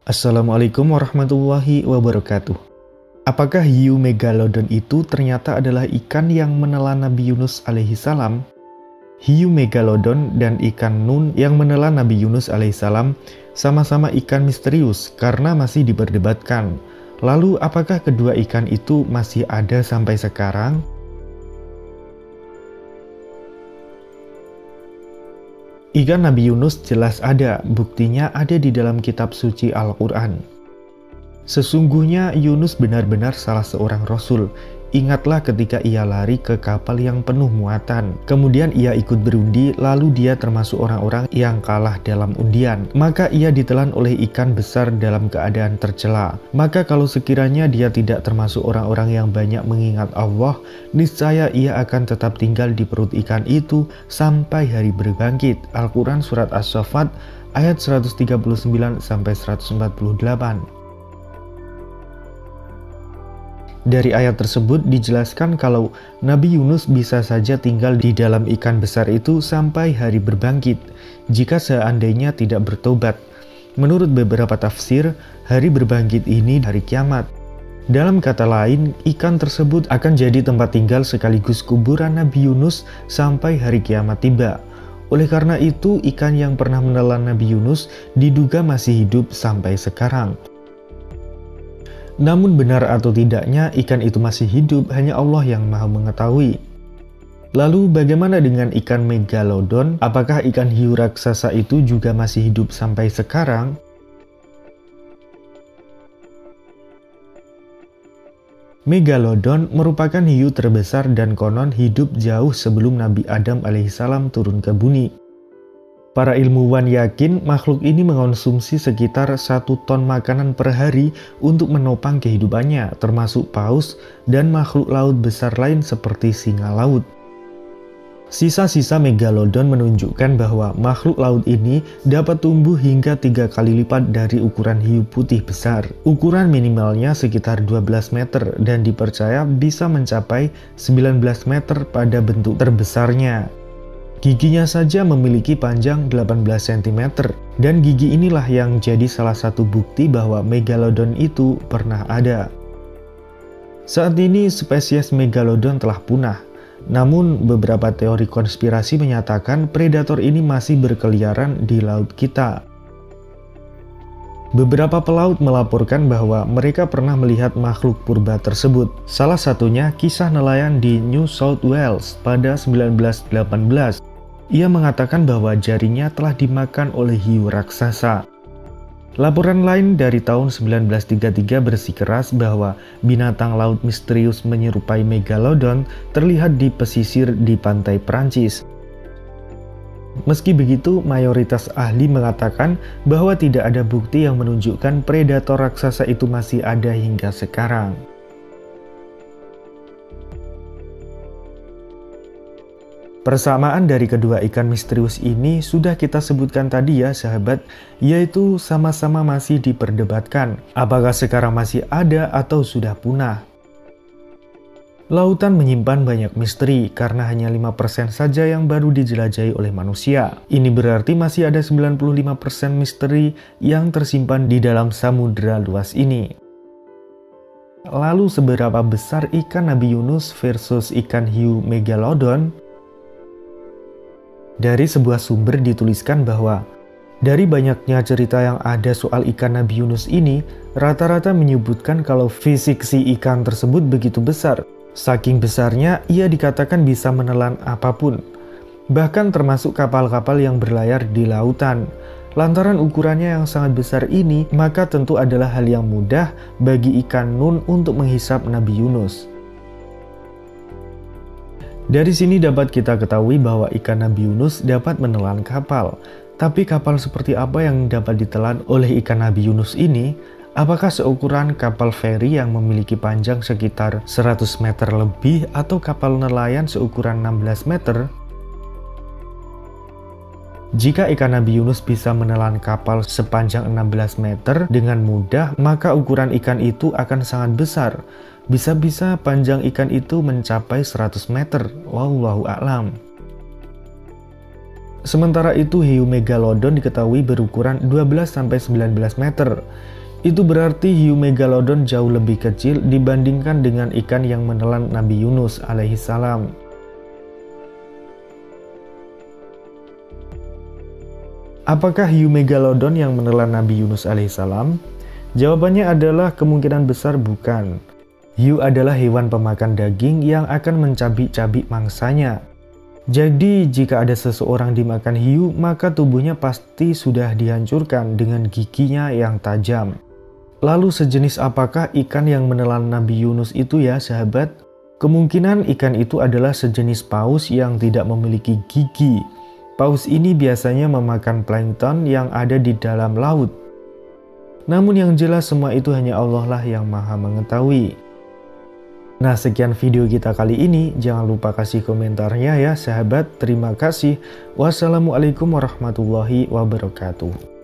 Assalamualaikum warahmatullahi wabarakatuh. Apakah hiu megalodon itu ternyata adalah ikan yang menelan Nabi Yunus alaihissalam? Hiu megalodon dan ikan nun yang menelan Nabi Yunus alaihissalam sama-sama ikan misterius karena masih diperdebatkan. Lalu apakah kedua ikan itu masih ada sampai sekarang? Ikan Nabi Yunus jelas ada, buktinya ada di dalam kitab suci Al-Quran. Sesungguhnya Yunus benar-benar salah seorang rasul. Ingatlah ketika ia lari ke kapal yang penuh muatan. Kemudian ia ikut berundi, lalu dia termasuk orang-orang yang kalah dalam undian. Maka ia ditelan oleh ikan besar dalam keadaan tercela. Maka kalau sekiranya dia tidak termasuk orang-orang yang banyak mengingat Allah, niscaya ia akan tetap tinggal di perut ikan itu sampai hari berbangkit. Al-Quran Surat As-Saffat ayat 139-148. Dari ayat tersebut dijelaskan kalau Nabi Yunus bisa saja tinggal di dalam ikan besar itu sampai hari berbangkit, jika seandainya tidak bertobat. Menurut beberapa tafsir, hari berbangkit ini hari kiamat. Dalam kata lain, ikan tersebut akan jadi tempat tinggal sekaligus kuburan Nabi Yunus sampai hari kiamat tiba. Oleh karena itu, ikan yang pernah menelan Nabi Yunus diduga masih hidup sampai sekarang. Namun benar atau tidaknya ikan itu masih hidup hanya Allah yang Maha mengetahui. Lalu bagaimana dengan ikan megalodon? Apakah ikan hiu raksasa itu juga masih hidup sampai sekarang? Megalodon merupakan hiu terbesar dan konon hidup jauh sebelum Nabi Adam alaihissalam turun ke bumi. Para ilmuwan yakin makhluk ini mengonsumsi sekitar 1 ton makanan per hari untuk menopang kehidupannya, termasuk paus dan makhluk laut besar lain seperti singa laut. Sisa-sisa megalodon menunjukkan bahwa makhluk laut ini dapat tumbuh hingga 3 kali lipat dari ukuran hiu putih besar. Ukuran minimalnya sekitar 12 meter dan dipercaya bisa mencapai 19 meter pada bentuk terbesarnya. Giginya saja memiliki panjang 18 cm, dan gigi inilah yang jadi salah satu bukti bahwa megalodon itu pernah ada. Saat ini spesies megalodon telah punah, namun beberapa teori konspirasi menyatakan predator ini masih berkeliaran di laut kita. Beberapa pelaut melaporkan bahwa mereka pernah melihat makhluk purba tersebut. Salah satunya kisah nelayan di New South Wales pada 1918. Ia mengatakan bahwa jaringnya telah dimakan oleh hiu raksasa. Laporan lain dari tahun 1933 bersikeras bahwa binatang laut misterius menyerupai megalodon terlihat di pesisir di pantai Prancis. Meski begitu, mayoritas ahli mengatakan bahwa tidak ada bukti yang menunjukkan predator raksasa itu masih ada hingga sekarang. Persamaan dari kedua ikan misterius ini sudah kita sebutkan tadi ya sahabat, yaitu sama-sama masih diperdebatkan apakah sekarang masih ada atau sudah punah. Lautan menyimpan banyak misteri karena hanya 5% saja yang baru dijelajahi oleh manusia. Ini berarti masih ada 95% misteri yang tersimpan di dalam samudera luas ini. Lalu seberapa besar ikan Nabi Yunus versus ikan hiu megalodon? Dari sebuah sumber dituliskan bahwa dari banyaknya cerita yang ada soal ikan Nabi Yunus ini, rata-rata menyebutkan kalau fisik si ikan tersebut begitu besar. Saking besarnya, ia dikatakan bisa menelan apapun, bahkan termasuk kapal-kapal yang berlayar di lautan. Lantaran ukurannya yang sangat besar ini, maka tentu adalah hal yang mudah bagi ikan nun untuk menghisap Nabi Yunus. Dari sini dapat kita ketahui bahwa ikan Nabi Yunus dapat menelan kapal. Tapi kapal seperti apa yang dapat ditelan oleh ikan Nabi Yunus ini? Apakah seukuran kapal feri yang memiliki panjang sekitar 100 meter lebih atau kapal nelayan seukuran 16 meter? Jika ikan Nabi Yunus bisa menelan kapal sepanjang 16 meter dengan mudah, maka ukuran ikan itu akan sangat besar. Bisa-bisa panjang ikan itu mencapai 100 meter. Wallahu a'lam. Sementara itu hiu megalodon diketahui berukuran 12-19 meter. Itu berarti hiu megalodon jauh lebih kecil dibandingkan dengan ikan yang menelan Nabi Yunus alaihissalam. Apakah hiu megalodon yang menelan Nabi Yunus alaihissalam? Jawabannya adalah kemungkinan besar bukan. Hiu adalah hewan pemakan daging yang akan mencabik-cabik mangsanya. Jadi jika ada seseorang dimakan hiu, maka tubuhnya pasti sudah dihancurkan dengan giginya yang tajam. Lalu sejenis apakah ikan yang menelan Nabi Yunus itu ya sahabat? Kemungkinan ikan itu adalah sejenis paus yang tidak memiliki gigi. Paus ini biasanya memakan plankton yang ada di dalam laut. Namun yang jelas semua itu hanya Allah lah yang maha mengetahui. Nah, sekian video kita kali ini. Jangan lupa kasih komentarnya ya sahabat. Terima kasih. Wassalamualaikum warahmatullahi wabarakatuh.